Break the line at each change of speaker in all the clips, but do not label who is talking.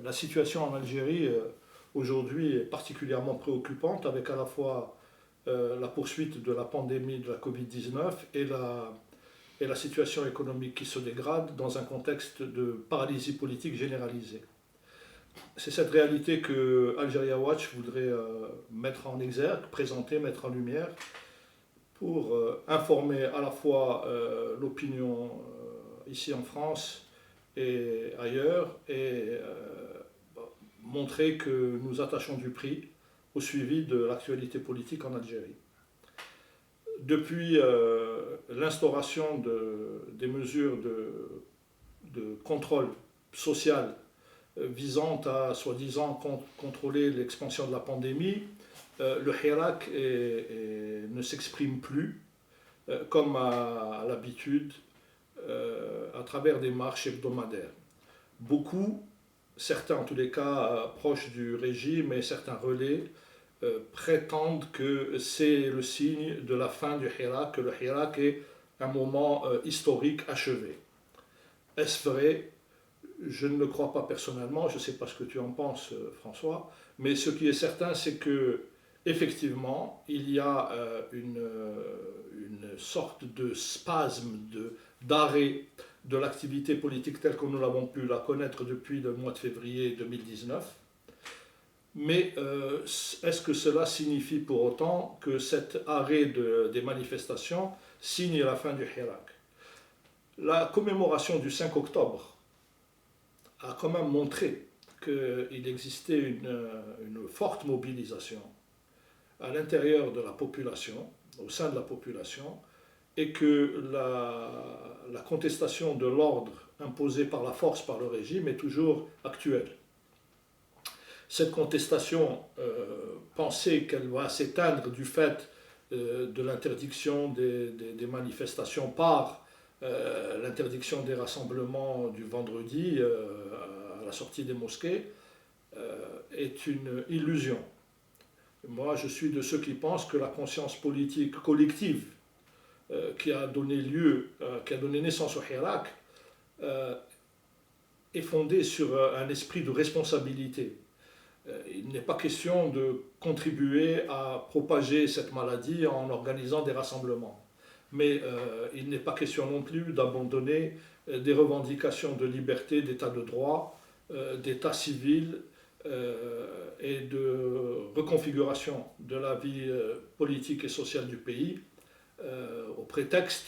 La situation en Algérie aujourd'hui est particulièrement préoccupante avec à la fois la poursuite de la pandémie de la Covid-19 et la situation économique qui se dégrade dans un contexte de paralysie politique généralisée. C'est cette réalité que Algeria Watch voudrait mettre en exergue, présenter, mettre en lumière pour informer à la fois l'opinion ici en France et ailleurs et montrer que nous attachons du prix au suivi de l'actualité politique en Algérie. Depuis l'instauration des mesures de contrôle social visant à soi-disant contrôler l'expansion de la pandémie, le Hirak ne s'exprime plus comme à l'habitude à travers des marches hebdomadaires. Beaucoup, certains en tous les cas proches du régime et certains relais, prétendent que c'est le signe de la fin du Hirak, que le Hirak est un moment historique achevé. Est-ce vrai? Je ne le crois pas personnellement, je ne sais pas ce que tu en penses, François, mais ce qui est certain, c'est que effectivement, il y a une sorte de spasme, d'arrêt de l'activité politique telle que nous l'avons pu la connaître depuis le mois de février 2019. Mais est-ce que cela signifie pour autant que cet arrêt des manifestations signe la fin du Hirak? La commémoration du 5 octobre a quand même montré qu'il existait une forte mobilisation à l'intérieur de la population, au sein de la population, et que la contestation de l'ordre imposé par la force, par le régime, est toujours actuelle. Cette contestation, penser qu'elle va s'éteindre du fait de l'interdiction des manifestations par l'interdiction des rassemblements du vendredi à la sortie des mosquées, est une illusion. Moi, je suis de ceux qui pensent que la conscience politique collective qui a donné naissance au Hirak est fondée sur un esprit de responsabilité. Il n'est pas question de contribuer à propager cette maladie en organisant des rassemblements. Mais il n'est pas question non plus d'abandonner des revendications de liberté, d'état de droit, d'état civil et de reconfiguration de la vie politique et sociale du pays au prétexte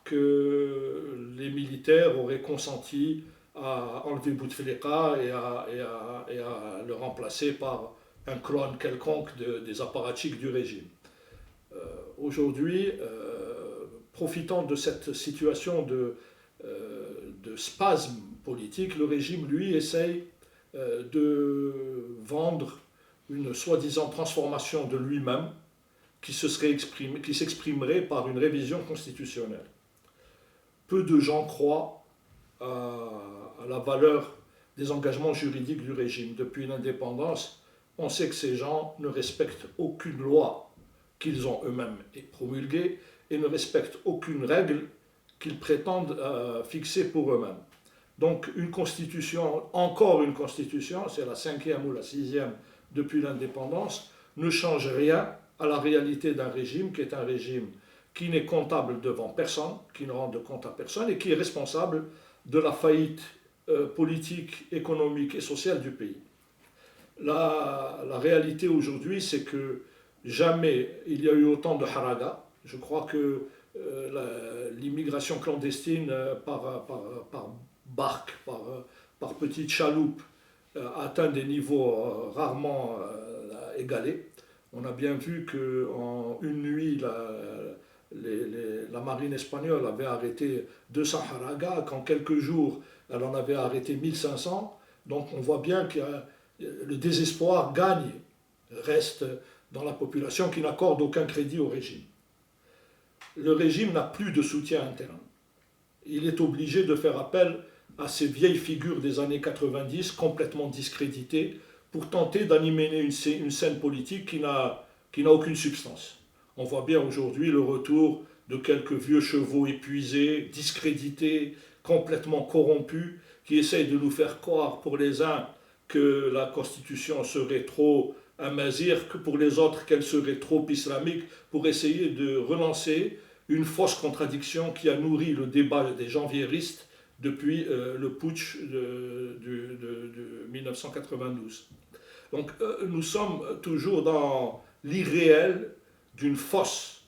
que les militaires auraient consenti à enlever Bouteflika et à le remplacer par un clone quelconque des apparatchiks du régime. Aujourd'hui, profitant de cette situation de spasme politique, le régime, lui, essaye de vendre une soi-disant transformation de lui-même qui s'exprimerait par une révision constitutionnelle. Peu de gens croient à la valeur des engagements juridiques du régime. Depuis l'indépendance, on sait que ces gens ne respectent aucune loi qu'ils ont eux-mêmes promulguée et ne respectent aucune règle qu'ils prétendent fixer pour eux-mêmes. Donc une constitution, encore une constitution, c'est la 5e ou la 6e depuis l'indépendance, ne change rien à la réalité d'un régime qui est un régime qui n'est comptable devant personne, qui ne rend de compte à personne et qui est responsable de la faillite politique, économique et sociale du pays. La réalité aujourd'hui, c'est que jamais il y a eu autant de haraga. Je crois que l'immigration clandestine par barque, par petite chaloupe, atteint des niveaux rarement égalés. On a bien vu qu'en une nuit, la marine espagnole avait arrêté 200 haragas, qu'en quelques jours, elle en avait arrêté 1500. Donc on voit bien que le désespoir reste dans la population qui n'accorde aucun crédit au régime. Le régime n'a plus de soutien interne. Il est obligé de faire appel à ces vieilles figures des années 90, complètement discréditées, pour tenter d'animer une scène politique qui n'a aucune substance. On voit bien aujourd'hui le retour de quelques vieux chevaux épuisés, discrédités, complètement corrompus, qui essayent de nous faire croire pour les uns que la constitution serait trop amazigh, que pour les autres qu'elle serait trop islamique, pour essayer de relancer une fausse contradiction qui a nourri le débat des janvieristes depuis le putsch de 1992. Donc nous sommes toujours dans l'irréel d'une fausse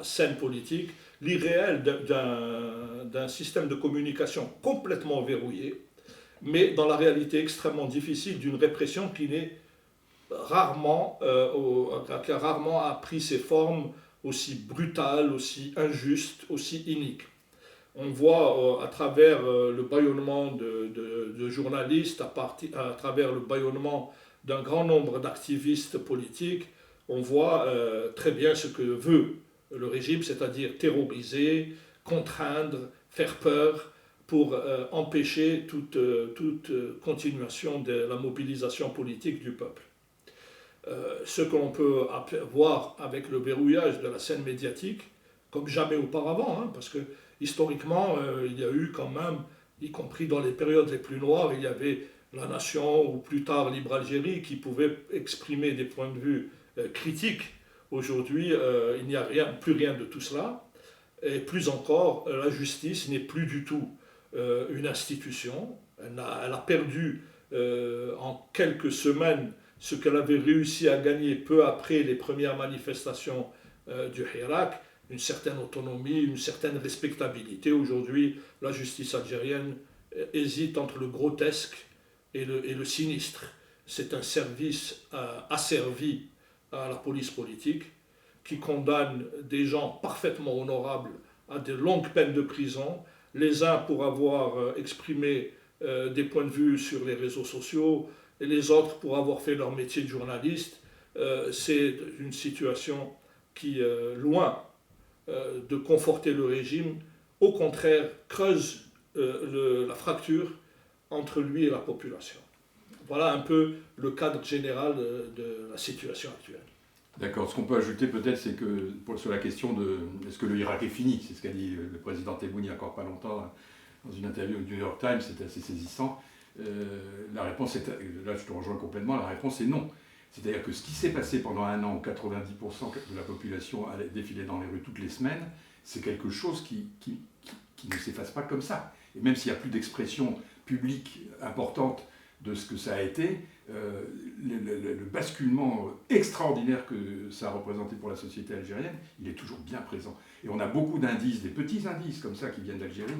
scène politique, l'irréel d'un système de communication complètement verrouillé, mais dans la réalité extrêmement difficile d'une répression qui qui a rarement pris ses formes aussi brutales, aussi injustes, aussi iniques. On voit à travers le bâillonnement de journalistes, à travers le bâillonnement d'un grand nombre d'activistes politiques, on voit très bien ce que veut le régime, c'est-à-dire terroriser, contraindre, faire peur pour empêcher toute continuation de la mobilisation politique du peuple. Ce que l'on peut voir avec le verrouillage de la scène médiatique, comme jamais auparavant, hein, parce que historiquement, il y a eu quand même, y compris dans les périodes les plus noires, il y avait La Nation ou plus tard Libre Algérie qui pouvaient exprimer des points de vue critiques. Aujourd'hui, il n'y a plus rien de tout cela. Et plus encore, la justice n'est plus du tout une institution. Elle a perdu en quelques semaines ce qu'elle avait réussi à gagner peu après les premières manifestations du Hirak, une certaine autonomie, une certaine respectabilité. Aujourd'hui, la justice algérienne hésite entre le grotesque et le sinistre. C'est un service asservi à la police politique qui condamne des gens parfaitement honorables à de longues peines de prison, les uns pour avoir exprimé des points de vue sur les réseaux sociaux, et les autres pour avoir fait leur métier de journaliste. C'est une situation qui, loin de conforter le régime, au contraire, creuse la fracture entre lui et la population. Voilà un peu le cadre général de la situation actuelle.
D'accord. Ce qu'on peut ajouter peut-être, c'est que sur la question de est-ce que le Irak est fini, c'est ce qu'a dit le président Tebboune il n'y a encore pas longtemps dans une interview du New York Times, c'était assez saisissant. La réponse est, là je te rejoins complètement, la réponse est non. C'est-à-dire que ce qui s'est passé pendant un an où 90% de la population allait défiler dans les rues toutes les semaines, c'est quelque chose qui ne s'efface pas comme ça. Et même s'il n'y a plus d'expression publique importante de ce que ça a été, le basculement extraordinaire que ça a représenté pour la société algérienne, il est toujours bien présent. Et on a beaucoup d'indices, des petits indices comme ça qui viennent d'Algérie,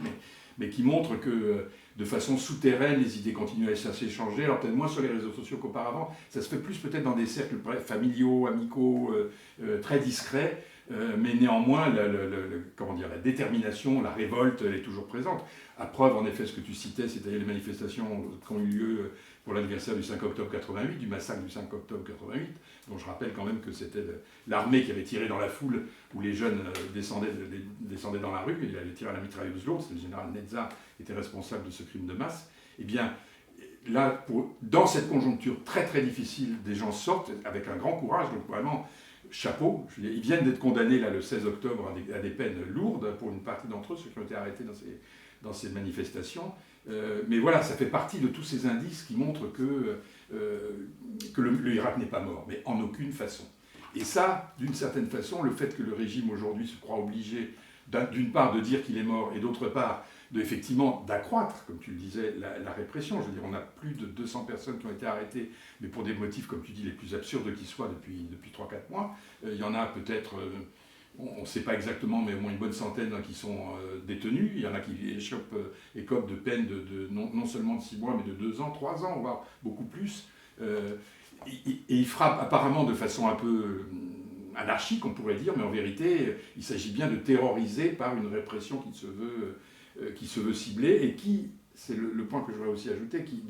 mais qui montrent que de façon souterraine, les idées continuent à s'échanger. Alors peut-être moins sur les réseaux sociaux qu'auparavant, ça se fait plus peut-être dans des cercles familiaux, amicaux, très discrets, mais néanmoins, la détermination, la révolte, elle est toujours présente. À preuve, en effet, ce que tu citais, c'est-à-dire les manifestations qui ont eu lieu pour l'anniversaire du 5 octobre 88, du massacre du 5 octobre 88, dont je rappelle quand même que c'était l'armée qui avait tiré dans la foule où les jeunes descendaient dans la rue, il avait tiré à la mitrailleuse lourde, c'était le général Netza qui était responsable de ce crime de masse. Eh bien, là, dans cette conjoncture très très difficile, des gens sortent avec un grand courage, donc vraiment, chapeau. Ils viennent d'être condamnés là, le 16 octobre à des peines lourdes pour une partie d'entre eux, ceux qui ont été arrêtés dans ces manifestations. Mais voilà, ça fait partie de tous ces indices qui montrent que le Irak n'est pas mort, mais en aucune façon. Et ça, d'une certaine façon, le fait que le régime aujourd'hui se croit obligé, d'une part, de dire qu'il est mort, et d'autre part, effectivement d'accroître, comme tu le disais, la répression. Je veux dire, on a plus de 200 personnes qui ont été arrêtées, mais pour des motifs, comme tu dis, les plus absurdes qui soient depuis 3-4 mois. Il y en a peut-être, on ne sait pas exactement, mais au moins une bonne centaine qui sont détenus. Il y en a qui écopent de peines non seulement de 6 mois, mais de 2 ans, 3 ans, voire beaucoup plus. Et ils frappent apparemment de façon un peu anarchique, on pourrait dire, mais en vérité, il s'agit bien de terroriser par une répression qui se veut ciblée et qui, c'est le point que je voudrais aussi ajouter, qui,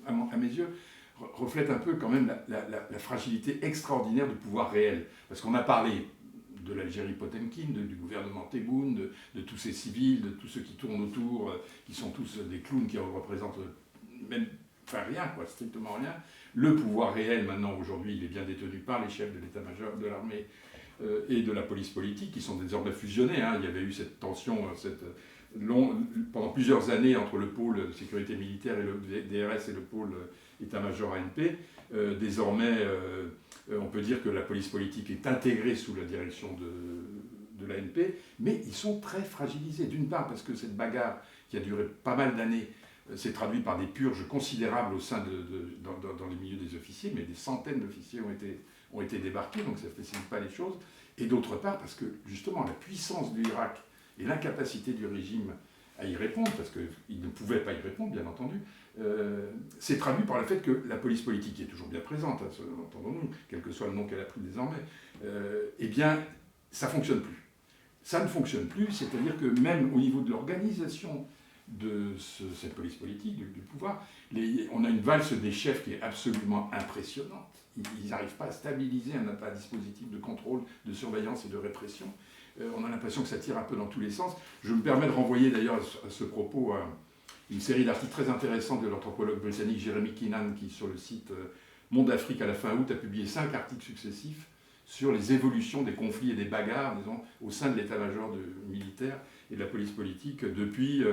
à mes yeux, reflète un peu quand même la fragilité extraordinaire du pouvoir réel. Parce qu'on a parlé de l'Algérie Potemkine, du gouvernement Tebboune, de tous ces civils, de tous ceux qui tournent autour, qui sont tous des clowns qui représentent même, enfin rien, quoi, strictement rien. Le pouvoir réel, maintenant, aujourd'hui, il est bien détenu par les chefs de l'état-major, de l'armée et de la police politique, qui sont désormais fusionnés. Hein. Il y avait eu cette tension, pendant plusieurs années entre le pôle sécurité militaire et le DRS et le pôle état-major ANP. Désormais, on peut dire que la police politique est intégrée sous la direction de l'ANP, mais ils sont très fragilisés. D'une part parce que cette bagarre qui a duré pas mal d'années s'est traduite par des purges considérables au sein dans les milieux des officiers, mais des centaines d'officiers ont été débarqués, donc ça ne facilite pas les choses. Et d'autre part parce que justement la puissance de l'Irak et l'incapacité du régime à y répondre, parce qu'il ne pouvait pas y répondre, bien entendu, c'est traduit par le fait que la police politique, qui est toujours bien présente, hein, entendons-nous, quel que soit le nom qu'elle a pris désormais, eh bien, ça ne fonctionne plus. Ça ne fonctionne plus, c'est-à-dire que même au niveau de l'organisation de cette police politique, du pouvoir, on a une valse des chefs qui est absolument impressionnante. Ils n'arrivent pas à stabiliser un dispositif de contrôle, de surveillance et de répression. On a l'impression que ça tire un peu dans tous les sens. Je me permets de renvoyer d'ailleurs à ce propos à une série d'articles très intéressants de l'anthropologue britannique Jeremy Keenan, qui sur le site Monde Afrique à la fin août a publié 5 articles successifs sur les évolutions des conflits et des bagarres, disons, au sein de l'état-major militaire et de la police politique depuis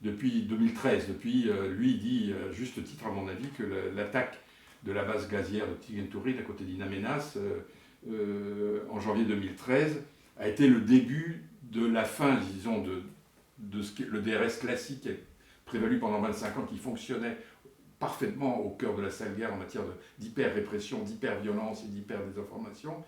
2013. Lui, il dit, à juste titre à mon avis, que l'attaque de la base gazière de Tigenturin à côté d'In Amenas en janvier 2013 a été le début de la fin, disons, de ce que le DRS classique qui a prévalu pendant 25 ans, qui fonctionnait parfaitement au cœur de la sale guerre en matière d'hyper-répression, d'hyper-violence et d'hyper-désinformation.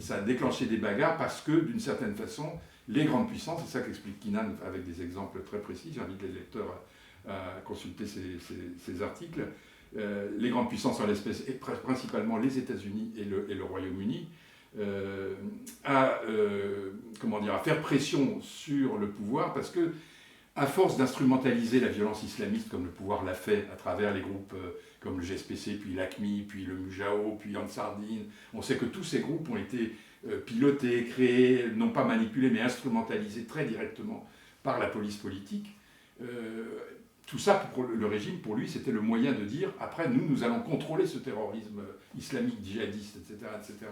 Ça a déclenché des bagarres parce que, d'une certaine façon, les grandes puissances, c'est ça qu'explique Keenan avec des exemples très précis, j'invite les lecteurs à consulter ces articles, les grandes puissances en l'espèce, et principalement les États-Unis et le Royaume-Uni, à faire pression sur le pouvoir parce que, à force d'instrumentaliser la violence islamiste comme le pouvoir l'a fait à travers les groupes comme le GSPC, puis l'AQMI, puis le Mujao, puis Ansar Dine, on sait que tous ces groupes ont été pilotés, créés, non pas manipulés, mais instrumentalisés très directement par la police politique. Tout ça, pour le régime, pour lui, c'était le moyen de dire « après, nous allons contrôler ce terrorisme islamique, djihadiste, etc. etc. »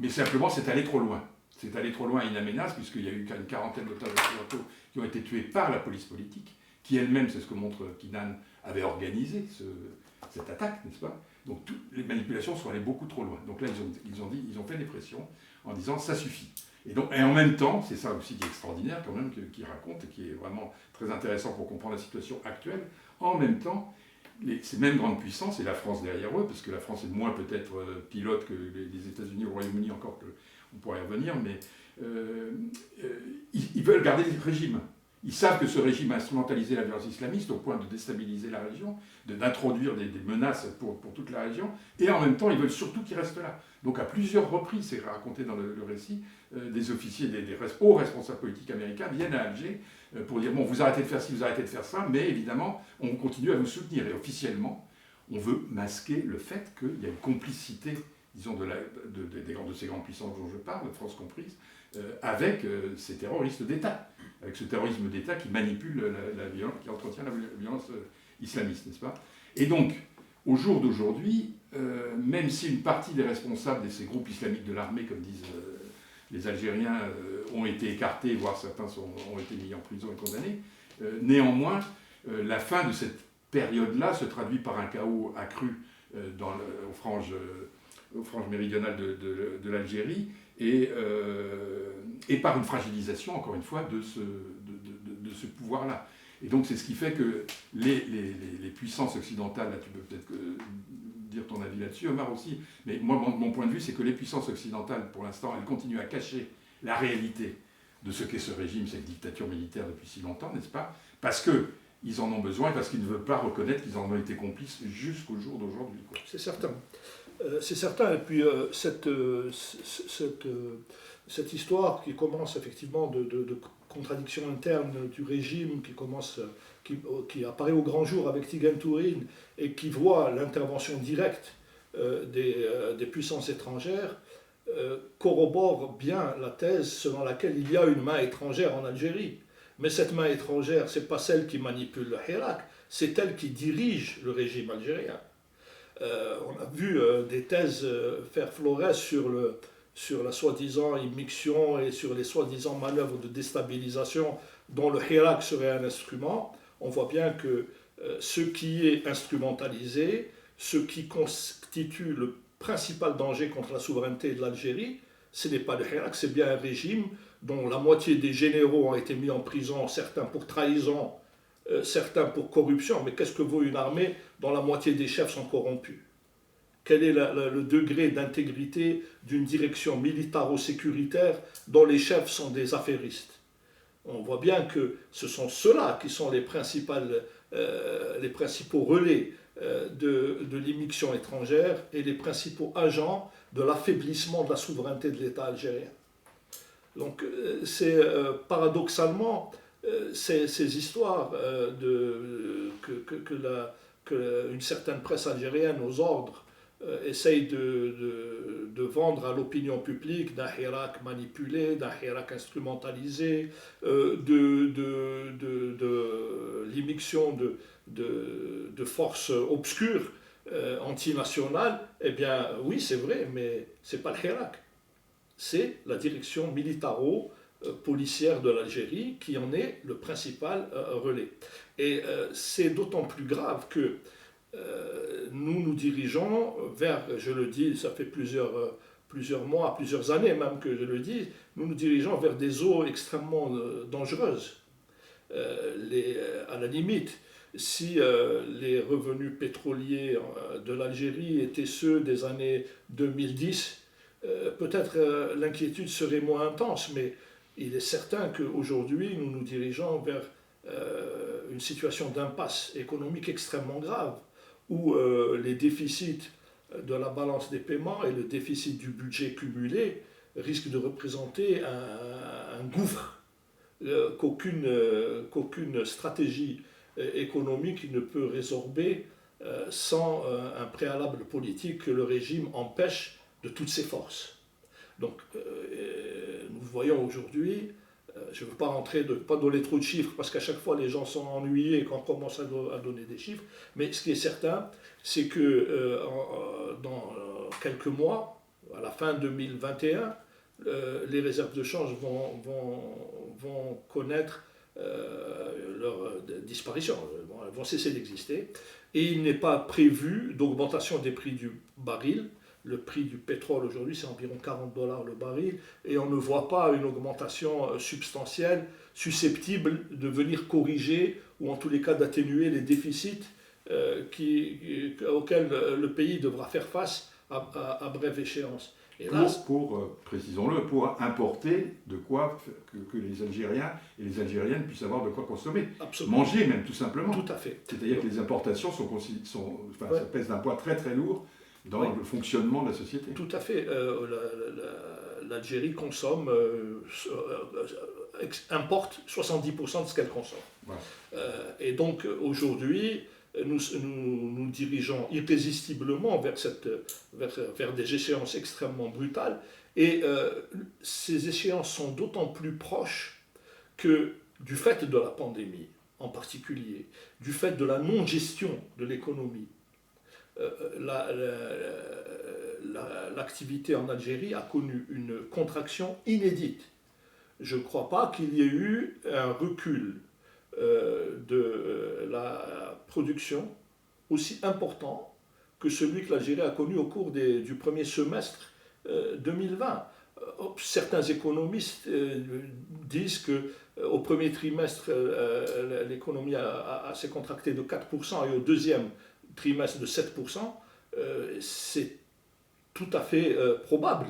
Mais simplement, c'est allé trop loin. C'est allé trop loin à In Amenas, puisqu'il y a eu une quarantaine d'otages occidentaux qui ont été tués par la police politique, qui elle-même, c'est ce que montre Keenan, avait organisé cette attaque, n'est-ce pas? Donc toutes les manipulations sont allées beaucoup trop loin. Donc là, ils ont fait des pressions en disant « ça suffit ». Et en même temps, c'est ça aussi qui est extraordinaire quand même, qu'il raconte, et qui est vraiment très intéressant pour comprendre la situation actuelle, en même temps, ces mêmes grandes puissances, et la France derrière eux, parce que la France est moins peut-être pilote que les États-Unis ou le Royaume-Uni, encore qu'on pourrait y revenir, mais ils veulent garder le régime. Ils savent que ce régime a instrumentalisé la violence islamiste au point de déstabiliser la région, d'introduire des menaces pour toute la région, et en même temps, ils veulent surtout qu'il reste là. Donc à plusieurs reprises, c'est raconté dans le récit, des officiers, des hauts responsables politiques américains viennent à Alger pour dire « bon, vous arrêtez de faire ci, vous arrêtez de faire ça, mais évidemment, on continue à vous soutenir. » Et officiellement, on veut masquer le fait qu'il y a une complicité, disons, de ces grandes puissances dont je parle, France comprise, avec ces terroristes d'État, avec ce terrorisme d'État qui manipule la violence, qui entretient la violence islamiste, n'est-ce pas? Et donc, au jour d'aujourd'hui, même si une partie des responsables de ces groupes islamiques de l'armée, comme disent les Algériens, ont été écartés, voire certains ont été mis en prison et condamnés, néanmoins, la fin de cette période-là se traduit par un chaos accru aux franges méridionales de l'Algérie, et par une fragilisation, encore une fois, de ce pouvoir-là. Et donc c'est ce qui fait que les puissances occidentales, là tu peux peut-être dire ton avis là-dessus, Omar aussi, mais moi mon point de vue c'est que les puissances occidentales, pour l'instant, elles continuent à cacher la réalité de ce qu'est ce régime, cette dictature militaire depuis si longtemps, n'est-ce pas? Parce qu'ils en ont besoin et parce qu'ils ne veulent pas reconnaître qu'ils en ont été complices jusqu'au jour d'aujourd'hui.
C'est certain. C'est certain, et puis cette histoire qui commence effectivement de contradiction interne du régime, qui apparaît au grand jour avec Tigenturin et qui voit l'intervention directe des puissances étrangères, corrobore bien la thèse selon laquelle il y a une main étrangère en Algérie. Mais cette main étrangère, ce n'est pas celle qui manipule le Hirak, c'est elle qui dirige le régime algérien. On a vu des thèses faire florès sur la soi-disant immixtion et sur les soi-disant manœuvres de déstabilisation dont le Hirak serait un instrument, on voit bien que ce qui est instrumentalisé, ce qui constitue le principal danger contre la souveraineté de l'Algérie, ce n'est pas le Hirak, c'est bien un régime dont la moitié des généraux ont été mis en prison, certains pour trahison, certains pour corruption. Mais qu'est-ce que vaut une armée dont la moitié des chefs sont corrompus? Quel est le degré d'intégrité d'une direction militaro-sécuritaire dont les chefs sont des affairistes? On voit bien que ce sont ceux-là qui sont les principaux relais de l'immixtion étrangère et les principaux agents de l'affaiblissement de la souveraineté de l'État algérien. Donc c'est paradoxalement ces histoires qu'une certaine presse algérienne aux ordres essaye de vendre à l'opinion publique d'un Hirak manipulé, d'un Hirak instrumentalisé, de l'immixtion de forces obscures antinationales. Eh bien oui, c'est vrai, mais ce n'est pas le Hirak. C'est la direction militaro-policière de l'Algérie qui en est le principal relais. Et c'est d'autant plus grave que nous nous dirigeons vers, je le dis, ça fait plusieurs mois, plusieurs années même que je le dis, nous nous dirigeons vers des eaux extrêmement dangereuses. À la limite, si les revenus pétroliers de l'Algérie étaient ceux des années 2010, peut-être l'inquiétude serait moins intense, mais il est certain qu'aujourd'hui, nous nous dirigeons vers une situation d'impasse économique extrêmement grave, où les déficits de la balance des paiements et le déficit du budget cumulé risquent de représenter un gouffre qu'aucune stratégie économique ne peut résorber sans un préalable politique que le régime empêche de toutes ses forces. Donc nous voyons aujourd'hui, je ne veux pas rentrer, pas donner trop de chiffres, parce qu'à chaque fois les gens sont ennuyés quand on commence à donner des chiffres, mais ce qui est certain, c'est que dans quelques mois, à la fin 2021, les réserves de change vont connaître leur disparition, elles vont cesser d'exister, et il n'est pas prévu d'augmentation des prix du baril. Le prix du pétrole aujourd'hui, c'est environ $40 le baril, et on ne voit pas une augmentation substantielle susceptible de venir corriger, ou en tous les cas d'atténuer les déficits auxquels le pays devra faire face à brève échéance.
Et là, précisons-le, pour importer de quoi que les Algériens et les Algériennes puissent avoir de quoi consommer.
Absolument.
Manger même, tout simplement.
Tout à fait.
C'est-à-dire que les importations ça pèse d'un poids très très lourd dans le fonctionnement de la société.
Tout à fait. L'Algérie consomme, importe 70% de ce qu'elle consomme.
Voilà.
Et donc aujourd'hui, nous dirigeons irrésistiblement vers des échéances extrêmement brutales. Et ces échéances sont d'autant plus proches que du fait de la pandémie en particulier, du fait de la non-gestion de l'économie, l'activité en Algérie a connu une contraction inédite. Je ne crois pas qu'il y ait eu un recul de la production aussi important que celui que l'Algérie a connu au cours du premier semestre 2020. Certains économistes disent qu'au premier trimestre, l'économie s'est contractée de 4% et au deuxième trimestre de 7%, c'est tout à fait probable.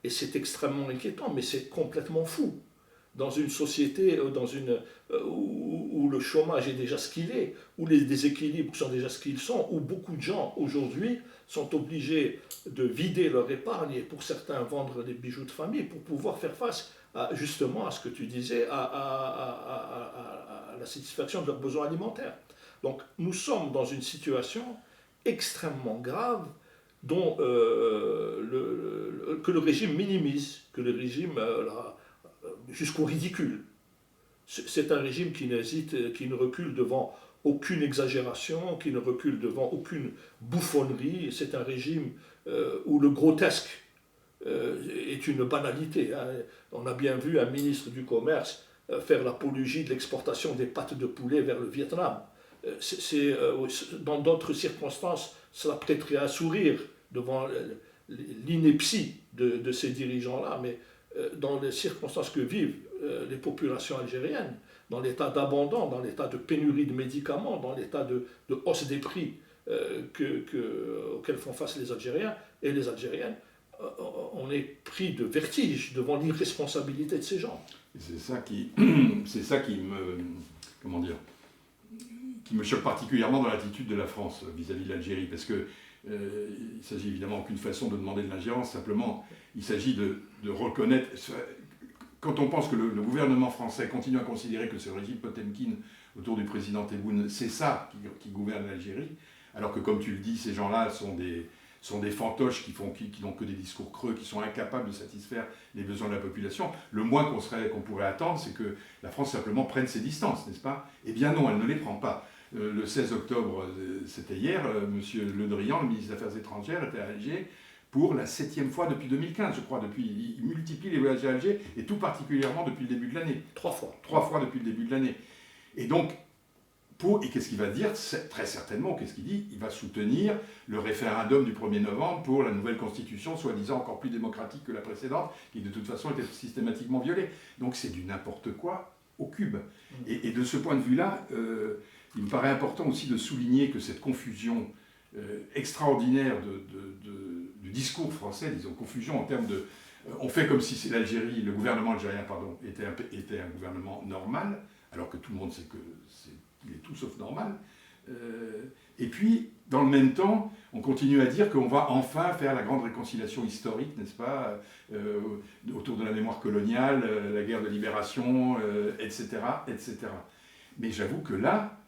Et c'est extrêmement inquiétant, mais c'est complètement fou. Dans une société où le chômage est déjà ce qu'il est, où les déséquilibres sont déjà ce qu'ils sont, où beaucoup de gens aujourd'hui sont obligés de vider leur épargne et pour certains vendre des bijoux de famille pour pouvoir faire face justement à ce que tu disais, à la satisfaction de leurs besoins alimentaires. Donc nous sommes dans une situation extrêmement grave que le régime minimise, que le régime jusqu'au ridicule. C'est un régime qui n'hésite, qui ne recule devant aucune exagération, qui ne recule devant aucune bouffonnerie. C'est un régime où le grotesque est une banalité. On a bien vu un ministre du Commerce faire l'apologie de l'exportation des pâtes de poulet vers le Vietnam. Dans d'autres circonstances, cela prêterait à sourire devant l'ineptie de ces dirigeants-là, mais dans les circonstances que vivent les populations algériennes, dans l'état d'abandon, dans l'état de pénurie de médicaments, dans l'état de hausse des prix auxquels font face les Algériens et les Algériennes, on est pris de vertige devant l'irresponsabilité de ces gens.
C'est ça qui me, comment dire, qui me choque particulièrement dans l'attitude de la France vis-à-vis de l'Algérie, parce que il ne s'agit évidemment d'aucune façon de demander de l'ingérence, simplement il s'agit de reconnaître. Quand on pense que le gouvernement français continue à considérer que c'est le régime Potemkine autour du président Tebboune, c'est ça qui gouverne l'Algérie, alors que comme tu le dis, ces gens-là sont des fantoches qui n'ont que des discours creux, qui sont incapables de satisfaire les besoins de la population. Le moins qu'on pourrait attendre, c'est que la France simplement prenne ses distances, n'est-ce pas? Eh bien non, elle ne les prend pas. Le 16 octobre, c'était hier, M. Le Drian, le ministre des Affaires étrangères, était à Alger pour la 7e fois depuis 2015, je crois. Il multiplie les voyages à Alger, et tout particulièrement depuis le début de l'année.
3 fois.
3 fois depuis le début de l'année. Et donc, et qu'est-ce qu'il va dire? Très certainement, qu'est-ce qu'il dit? Il va soutenir le référendum du 1er novembre pour la nouvelle constitution, soi-disant encore plus démocratique que la précédente, qui de toute façon était systématiquement violée. Donc c'est du n'importe quoi au cube. Et de ce point de vue-là, il me paraît important aussi de souligner que cette confusion extraordinaire du discours français, disons confusion en termes de... on fait comme si le gouvernement algérien était un gouvernement normal, alors que tout le monde sait qu'il est tout sauf normal. Et puis, dans le même temps, on continue à dire qu'on va enfin faire la grande réconciliation historique, n'est-ce pas, autour de la mémoire coloniale, la guerre de libération, etc., etc. Mais j'avoue que là,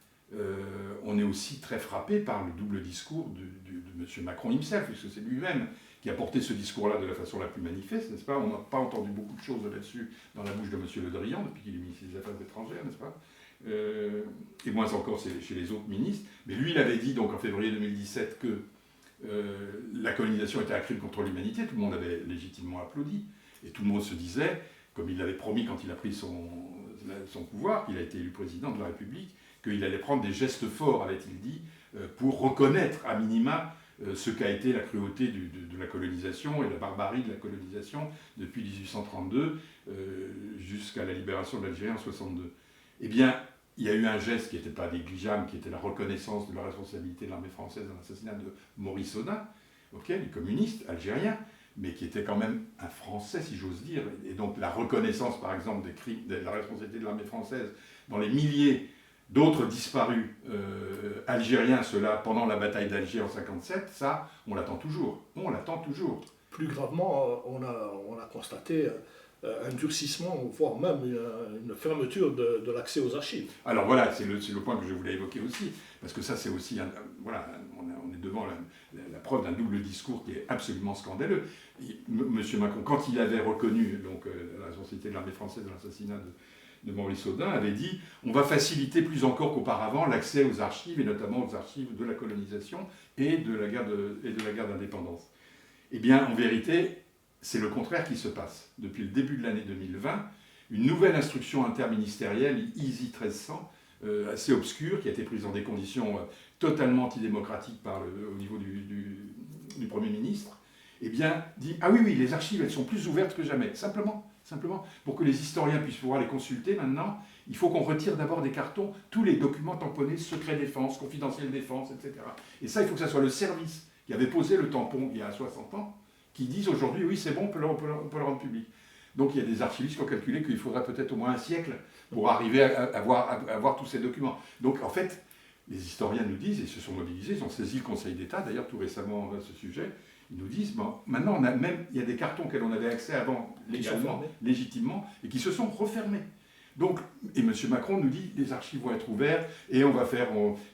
on est aussi très frappé par le double discours de M. Macron himself, puisque c'est lui-même qui a porté ce discours-là de la façon la plus manifeste, n'est-ce pas? On n'a pas entendu beaucoup de choses là-dessus dans la bouche de M. Le Drian, depuis qu'il est ministre des Affaires étrangères, n'est-ce pas? Et moins encore chez les autres ministres. Mais lui, il avait dit donc en février 2017 que la colonisation était un crime contre l'humanité. Tout le monde avait légitimement applaudi. Et tout le monde se disait, comme il l'avait promis quand il a pris son pouvoir, qu'il a été élu président de la République, qu'il allait prendre des gestes forts, avait-il dit, pour reconnaître à minima ce qu'a été la cruauté de la colonisation et la barbarie de la colonisation depuis 1832 jusqu'à la libération de l'Algérie en 1962. Eh bien, il y a eu un geste qui n'était pas négligeable, qui était la reconnaissance de la responsabilité de l'armée française dans l'assassinat de Maurice Audin, du communiste algérien, mais qui était quand même un Français, si j'ose dire. Et donc la reconnaissance, par exemple, des crimes, de la responsabilité de l'armée française dans les milliers d'autres disparus algériens, ceux-là, pendant la bataille d'Alger en 1957, ça, on l'attend toujours. On l'attend toujours.
Plus gravement, on a constaté un durcissement, voire même une fermeture de l'accès aux archives.
Alors voilà, c'est le point que je voulais évoquer aussi, parce que ça c'est aussi, voilà, on est devant la preuve d'un double discours qui est absolument scandaleux. Monsieur Macron, quand il avait reconnu donc, la responsabilité de l'armée française dans l'assassinat de Maurice Audin, avait dit on va faciliter plus encore qu'auparavant l'accès aux archives, et notamment aux archives de la colonisation et de la guerre d'indépendance. Eh bien, en vérité, c'est le contraire qui se passe. Depuis le début de l'année 2020, une nouvelle instruction interministérielle, ISI 1300, assez obscure, qui a été prise dans des conditions totalement antidémocratiques au niveau du Premier ministre, eh bien, dit « Ah oui, les archives, elles sont plus ouvertes que jamais. » Simplement, pour que les historiens puissent pouvoir les consulter maintenant, il faut qu'on retire d'abord des cartons tous les documents tamponnés secret défense, confidentiel défense, etc. Et ça, il faut que ça soit le service qui avait posé le tampon il y a 60 ans, qui disent aujourd'hui, oui, c'est bon, on peut le rendre public. Donc il y a des archivistes qui ont calculé qu'il faudra peut-être au moins un siècle pour arriver à voir tous ces documents. Donc en fait, les historiens nous disent, et se sont mobilisés, ils ont saisi le Conseil d'État, d'ailleurs tout récemment à ce sujet, ils nous disent, bon, maintenant il y a des cartons auxquels on avait accès avant légitimement, et qui se sont refermés. Donc, et M. Macron nous dit les archives vont être ouvertes et on va faire.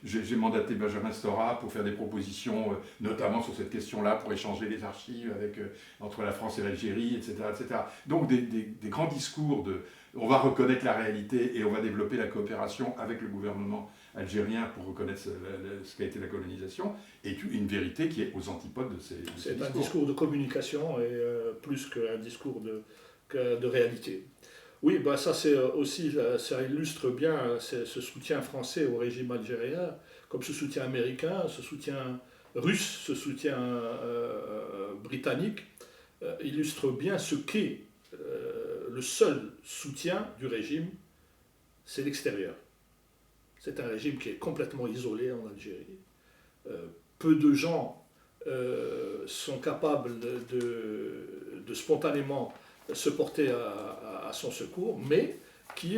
J'ai mandaté Benjamin Stora pour faire des propositions, notamment sur cette question-là, pour échanger les archives entre la France et l'Algérie, etc., etc. Donc, des grands discours on va reconnaître la réalité et on va développer la coopération avec le gouvernement algérien pour reconnaître ce qu'a été la colonisation, et une vérité qui est aux antipodes de ces discours.
C'est un discours de communication et plus qu'un discours de réalité. Oui, bah ça c'est aussi, ça illustre bien ce soutien français au régime algérien, comme ce soutien américain, ce soutien russe, ce soutien britannique, illustre bien ce qu'est le seul soutien du régime, c'est l'extérieur. C'est un régime qui est complètement isolé en Algérie. Peu de gens sont capables de spontanément se porter à son secours, mais qui,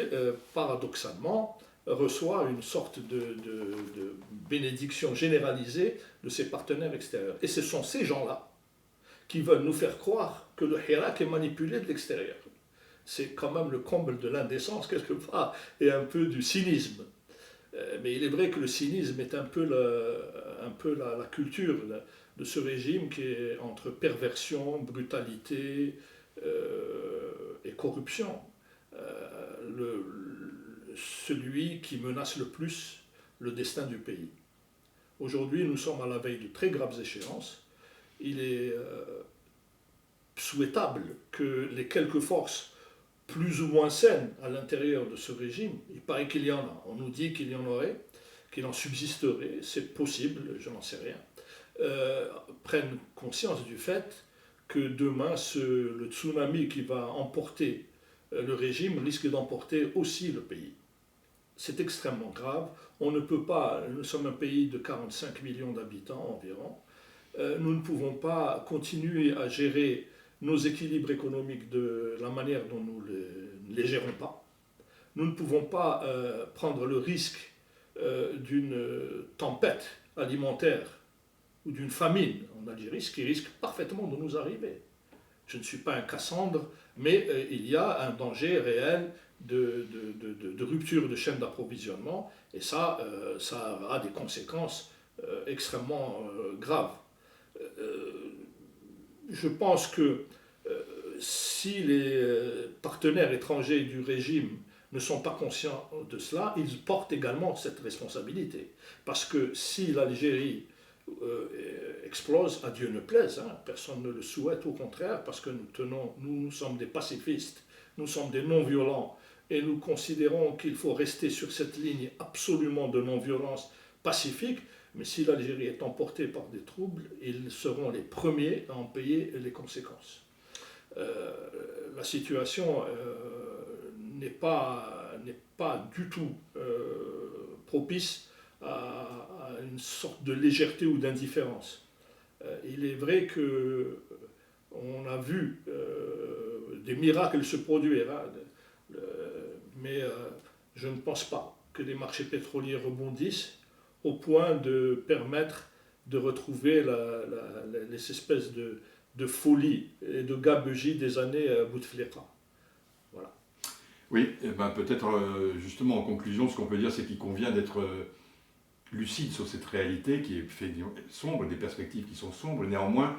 paradoxalement, reçoit une sorte de bénédiction généralisée de ses partenaires extérieurs. Et ce sont ces gens-là qui veulent nous faire croire que le Hirak est manipulé de l'extérieur. C'est quand même le comble de l'indécence, quelque part, et un peu du cynisme. Mais il est vrai que le cynisme est un peu la culture de ce régime qui est entre perversion, brutalité et corruption. Celui qui menace le plus le destin du pays. Aujourd'hui, nous sommes à la veille de très graves échéances. Il est souhaitable que les quelques forces plus ou moins saines à l'intérieur de ce régime, il paraît qu'il y en a, on nous dit qu'il y en aurait, qu'il en subsisterait, c'est possible, je n'en sais rien, prennent conscience du fait que demain, le tsunami qui va emporter le régime risque d'emporter aussi le pays. C'est extrêmement grave, on ne peut pas, nous sommes un pays de 45 millions d'habitants environ, nous ne pouvons pas continuer à gérer nos équilibres économiques de la manière dont nous ne les gérons pas. Nous ne pouvons pas prendre le risque d'une tempête alimentaire ou d'une famine en Algérie, ce qui risque parfaitement de nous arriver. Je ne suis pas un Cassandre, mais il y a un danger réel de rupture de chaîne d'approvisionnement, et ça a des conséquences extrêmement graves. Je pense que si les partenaires étrangers du régime ne sont pas conscients de cela, ils portent également cette responsabilité. Parce que si l'Algérie explose, à Dieu ne plaise, hein, personne ne le souhaite, au contraire, parce que nous sommes des pacifistes, nous sommes des non-violents, et nous considérons qu'il faut rester sur cette ligne absolument de non-violence pacifique. Mais si l'Algérie est emportée par des troubles, ils seront les premiers à en payer les conséquences. La situation n'est pas du tout propice à une sorte de légèreté ou d'indifférence. Il est vrai qu'on a vu des miracles se produire, hein, mais je ne pense pas que les marchés pétroliers rebondissent au point de permettre de retrouver les espèces de folie et de gabegie des années Bouteflika. Voilà.
Oui, eh ben peut-être justement en conclusion, ce qu'on peut dire, c'est qu'il convient d'être lucide sur cette réalité qui est fait sombre, des perspectives qui sont sombres, néanmoins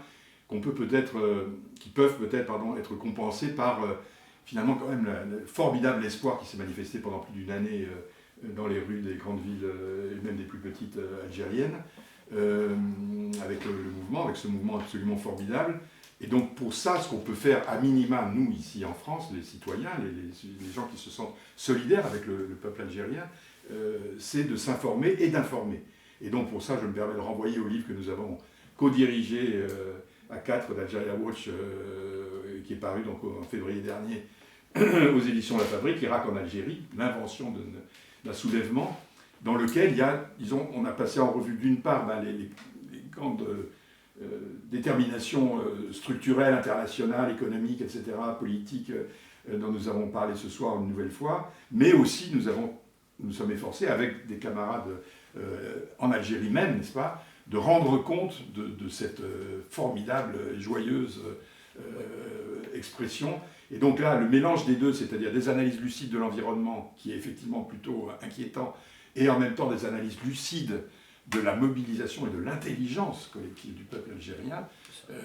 qui peuvent peut-être être compensées par finalement quand même le formidable espoir qui s'est manifesté pendant plus d'une année dans les rues des grandes villes et même des plus petites algériennes, avec ce mouvement absolument formidable. Et donc pour ça, ce qu'on peut faire à minima, nous ici en France, les citoyens, les gens qui se sentent solidaires avec le peuple algérien, c'est de s'informer et d'informer. Et donc pour ça, je me permets de renvoyer au livre que nous avons co-dirigé à 4 d'Algeria Watch, qui est paru donc en février dernier aux éditions La Fabrique, Irak en Algérie, l'invention d'un soulèvement, dans lequel il y a, disons, on a passé en revue d'une part les grandes déterminations structurelles, internationales, économiques, etc., politiques, dont nous avons parlé ce soir une nouvelle fois, mais aussi nous sommes efforcés, avec des camarades en Algérie même, n'est-ce pas, de rendre compte de cette formidable et joyeuse expression. Et donc là, le mélange des deux, c'est-à-dire des analyses lucides de l'environnement, qui est effectivement plutôt inquiétant, et en même temps des analyses lucides de la mobilisation et de l'intelligence collective du peuple algérien,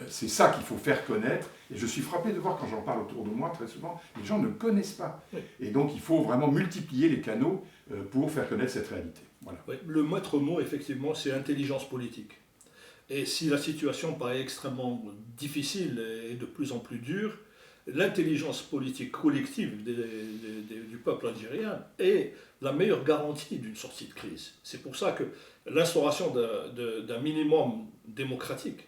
c'est ça qu'il faut faire connaître. Et je suis frappé de voir, quand j'en parle autour de moi, très souvent, les gens ne connaissent pas. Oui. Et donc il faut vraiment multiplier les canaux pour faire connaître cette réalité. Voilà.
Oui, le maître mot, effectivement, c'est intelligence politique. Et si la situation paraît extrêmement difficile et de plus en plus dure, l'intelligence politique collective du peuple algérien est la meilleure garantie d'une sortie de crise. C'est pour ça que l'instauration d'un minimum démocratique,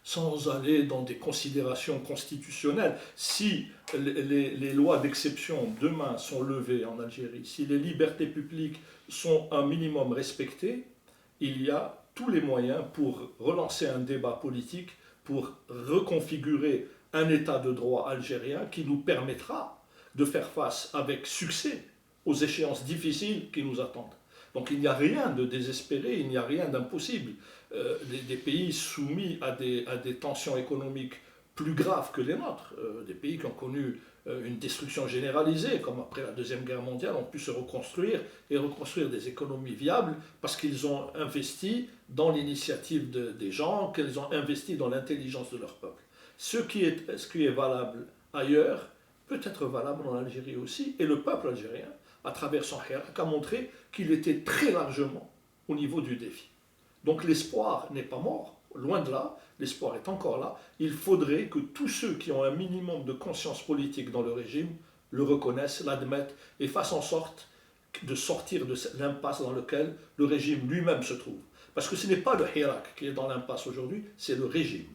sans aller dans des considérations constitutionnelles, si les lois d'exception demain sont levées en Algérie, si les libertés publiques sont un minimum respectées, il y a tous les moyens pour relancer un débat politique, pour reconfigurer un état de droit algérien qui nous permettra de faire face avec succès aux échéances difficiles qui nous attendent. Donc il n'y a rien de désespéré, il n'y a rien d'impossible. Des pays soumis à des tensions économiques plus graves que les nôtres, des pays qui ont connu une destruction généralisée, comme après la Deuxième Guerre mondiale, ont pu se reconstruire et reconstruire des économies viables parce qu'ils ont investi dans l'initiative des gens, qu'ils ont investi dans l'intelligence de leur peuple. Ce qui est valable ailleurs peut être valable en Algérie aussi, et le peuple algérien, à travers son hirak, a montré qu'il était très largement au niveau du défi. Donc l'espoir n'est pas mort, loin de là, l'espoir est encore là. Il faudrait que tous ceux qui ont un minimum de conscience politique dans le régime le reconnaissent, l'admettent et fassent en sorte de sortir de l'impasse dans laquelle le régime lui-même se trouve. Parce que ce n'est pas le hirak qui est dans l'impasse aujourd'hui, c'est le régime.